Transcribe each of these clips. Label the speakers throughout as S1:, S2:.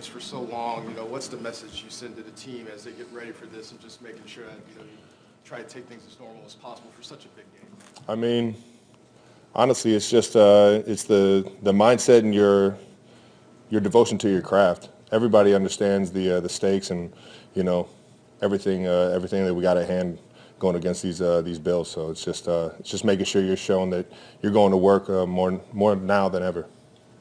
S1: place for so long. What's the message you send to the team as they get ready for this and just making sure that, you try to take things as normal as possible for such a big game?
S2: I mean, honestly, it's just it's the mindset and your devotion to your craft. Everybody understands the stakes and everything that we got at hand going against these Bills. So it's just making sure you're showing that you're going to work more now than ever.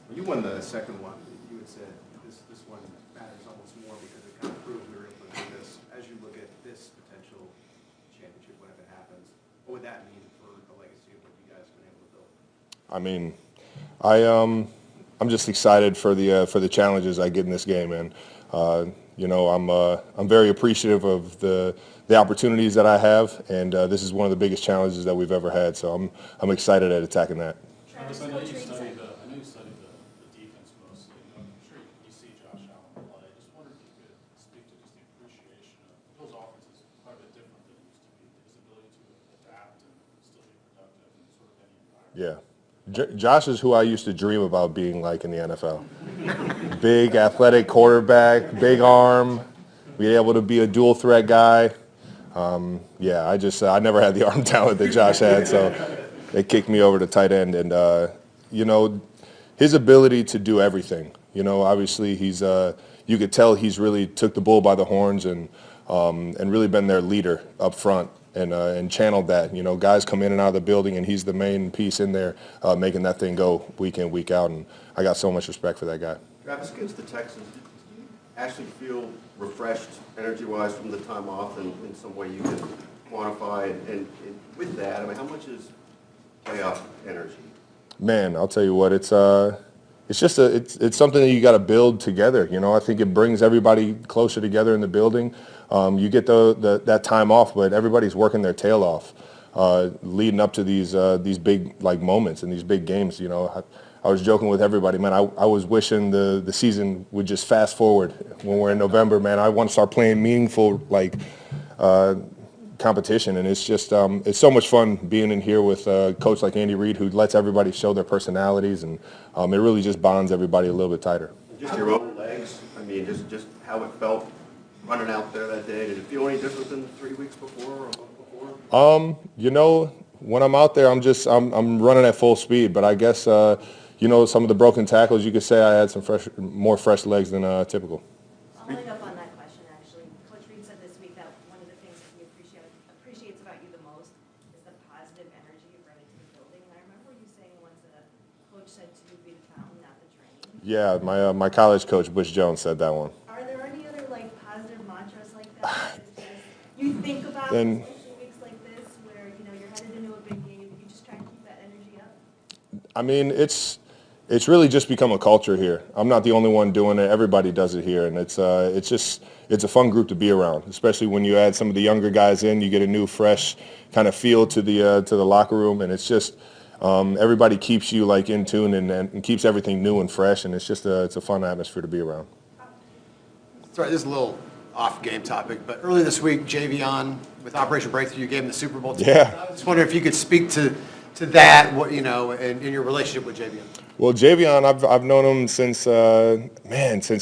S1: When you won the second one, you had said this one matters almost more because it kind of proved we were able to do this. As you look at this potential championship, whenever it happens, what would that mean for the legacy of what you guys have been able to build?
S2: I mean, I'm just excited for the challenges I get in this game, man. I'm very appreciative of the opportunities that I have, and this is one of the biggest challenges that we've ever had. So I'm excited at attacking that.
S3: Travis, I know you studied the defense mostly. I'm sure you see Josh Allen play. I just wondered if you could speak to just the appreciation of Bill's offense is quite a bit different than it used to be. His ability to adapt and still be productive in sort of any environment.
S2: Yeah. Josh is who I used to dream about being like in the NFL. Big, athletic quarterback, big arm, be able to be a dual threat guy. I never had the arm talent that Josh had, so they kicked me over to tight end. And, his ability to do everything, obviously you could tell he's really took the bull by the horns and really been their leader up front. And channeled that. Guys come in and out of the building, and he's the main piece in there making that thing go week in, week out. And I got so much respect for that guy.
S4: Travis, against the Texans, did you actually feel refreshed energy-wise from the time off in some way you can quantify? And with that, I mean, how much is playoff energy?
S2: Man, I'll tell you what, it's something that you got to build together. I think it brings everybody closer together in the building. You get that time off, but everybody's working their tail off leading up to these big moments and these big games. I was joking with everybody, man. I was wishing the season would just fast forward when we're in November, man. I want to start playing meaningful competition, and it's just it's so much fun being in here with a coach like Andy Reid, who lets everybody show their personalities, and it really just bonds everybody a little bit tighter.
S4: Just your own legs. I mean, just how it felt running out there that day. Did it feel any different than 3 weeks before or a month before?
S2: When I'm out there, I'm running at full speed, but I guess some of the broken tackles, you could say I had some more fresh legs than typical.
S5: Following up on that question, actually, Coach Reid said this week that one of the things that he appreciates about you the most is the positive energy you bring into the building. And I remember you saying once that a coach said to be the fountain, not the drain.
S2: Yeah, my college coach, Butch Jones, said that one.
S5: Are there any other positive mantras like that you think about,
S2: Then,
S5: especially weeks like this, where you're headed into a big game, you just try and keep that energy up?
S2: I mean, it's really just become a culture here. I'm not the only one doing it. Everybody does it here, and it's a fun group to be around, especially when you add some of the younger guys in. You get a new, fresh kind of feel to the locker room, and it's just everybody keeps you in tune and keeps everything new and fresh, and it's a fun atmosphere to be around.
S1: Sorry, this is a little off-game topic, but earlier this week, Javion, with Operation Breakthrough, you gave him the Super Bowl.
S2: Yeah.
S1: I was wondering if you could speak to that, and in your relationship with Javion.
S2: Well, Javion, I've known him since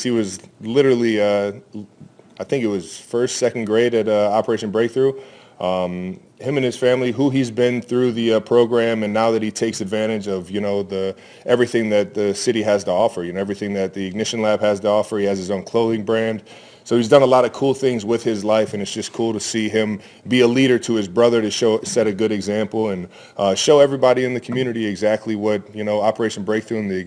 S2: he was literally, I think it was second grade at Operation Breakthrough. Him and his family, who he's been through the program, and now that he takes advantage of, everything that the city has to offer, everything that the Ignition Lab has to offer. He has his own clothing brand. So he's done a lot of cool things with his life, and it's just cool to see him be a leader to his brother, to set a good example, and show everybody in the community exactly what Operation Breakthrough and the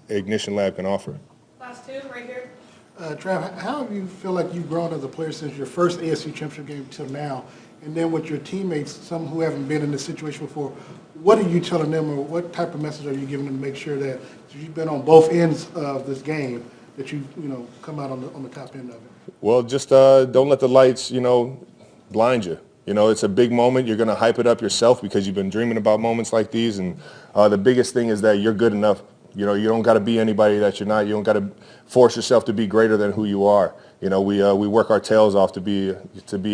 S2: Ignition Lab can offer.
S5: Last two, right here.
S6: Trav, how have you feel like you've grown as a player since your first AFC championship game till now? And then with your teammates, some who haven't been in this situation before, what are you telling them, or what type of message are you giving them to make sure that you've been on both ends of this game, that you come out on the top end of it?
S2: Well, just don't let the lights, blind you. It's a big moment. You're going to hype it up yourself because you've been dreaming about moments like these. And the biggest thing is that you're good enough. You don't got to be anybody that you're not. You don't got to force yourself to be greater than who you are. We work our tails off to be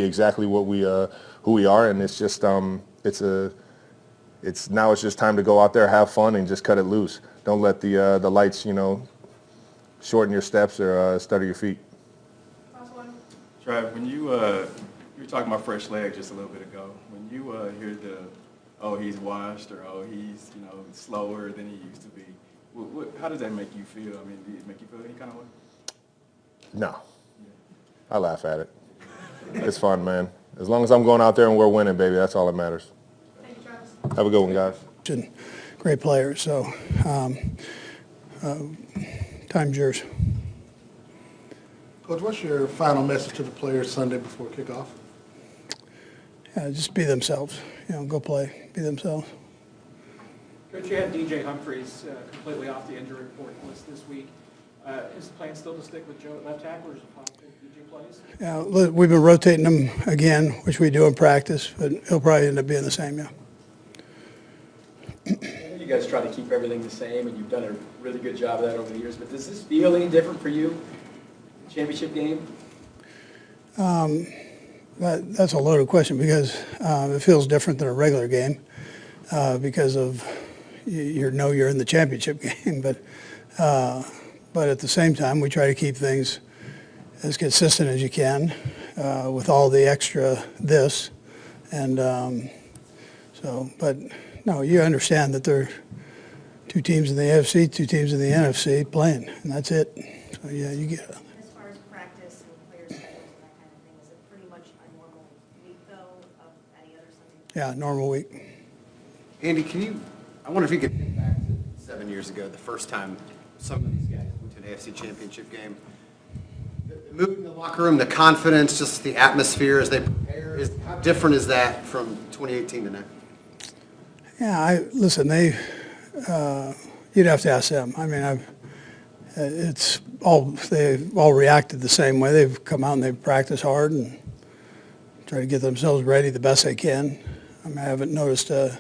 S2: exactly what who we are. And it's just it's just time to go out there, have fun, and just cut it loose. Don't let the lights, shorten your steps or stutter your feet.
S7: Trav, when you were talking about fresh leg just a little bit ago, when you hear the, oh, he's washed, or oh, he's, you know, slower than he used to be, how does that make you feel? I mean, did it make you feel any kind of way?
S2: No. I laugh at it. It's fun, man. As long as I'm going out there and we're winning, baby, that's all that matters.
S5: Thank you, Travis.
S2: Have a good one, guys.
S8: And great players, so time's yours.
S6: Coach, what's your final message to the players Sunday before kickoff?
S8: Just be themselves. You know, go play. Be themselves.
S9: Coach, you had DJ Humphries completely off the injury report list this week. Is the plan still to stick with Joe at left tackle, or is it possible DJ plays?
S8: Yeah, we've been rotating him again, which we do in practice, but he'll probably end up being the same, yeah.
S10: You guys try to keep everything the same, and you've done a really good job of that over the years, but does this feel any different for you? Championship game?
S8: That's a loaded question because it feels different than a regular game because of you're in the championship game, but at the same time we try to keep things as consistent as you can with all the extra this and but no, you understand that there are two teams in the AFC, two teams in the NFC playing, and that's it. So yeah, you get it.
S5: As far as practice and player schedules and that kind of thing, is it pretty much a normal week though of any other Sunday?
S8: Yeah, normal week.
S1: Andy, I wonder if you could think back to 7 years ago, the first time some of these guys went to an AFC championship game. The mood in the locker room, the confidence, just the atmosphere as they prepare, how different is that from 2018 to now?
S8: Yeah, listen, you'd have to ask them. I mean, they've all reacted the same way. They've come out and they've practiced hard and try to get themselves ready the best they can. I mean, I haven't noticed a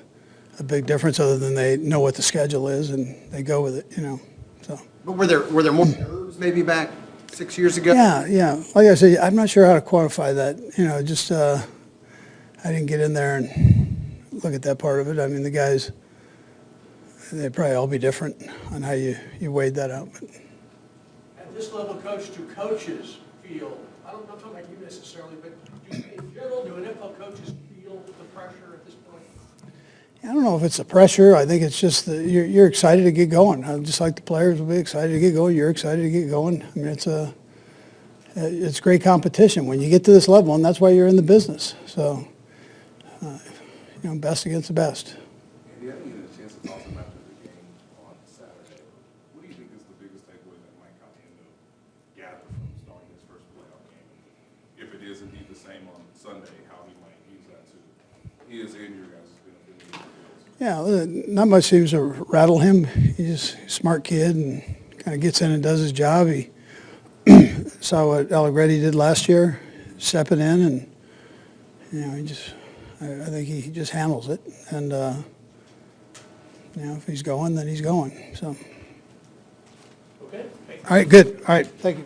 S8: big difference other than they know what the schedule is and they go with it, you know. So.
S1: But were there more nerves maybe back 6 years ago?
S8: Yeah. Like I said, I'm not sure how to quantify that. You know, just I didn't get in there and look at that part of it. I mean, the guys, they'd probably all be different on how you weighed that out. But.
S11: At this level, Coach, do coaches feel, I'm not talking about you necessarily, but in general, do NFL coaches feel the pressure at this point?
S8: I don't know if it's the pressure. I think it's just that you're excited to get going. Just like the players will be excited to get going. You're excited to get going. I mean, it's great competition when you get to this level, and that's why you're in the business. So, best against the best.
S2: Andy, I didn't get a chance to talk about the game on Saturday. What do you think is the biggest takeaway that Mike Caliendo gathered from starting his first playoff game? If it is indeed the same on Sunday, how he might use that to his and your guys' benefit?
S8: Yeah, not much seems to rattle him. He's a smart kid and kind of gets in and does his job. He saw what Allegretti did last year, stepping in, and I think he just handles it. And if he's going, then he's going. So.
S11: Okay.
S8: All right, good. All right, thank you.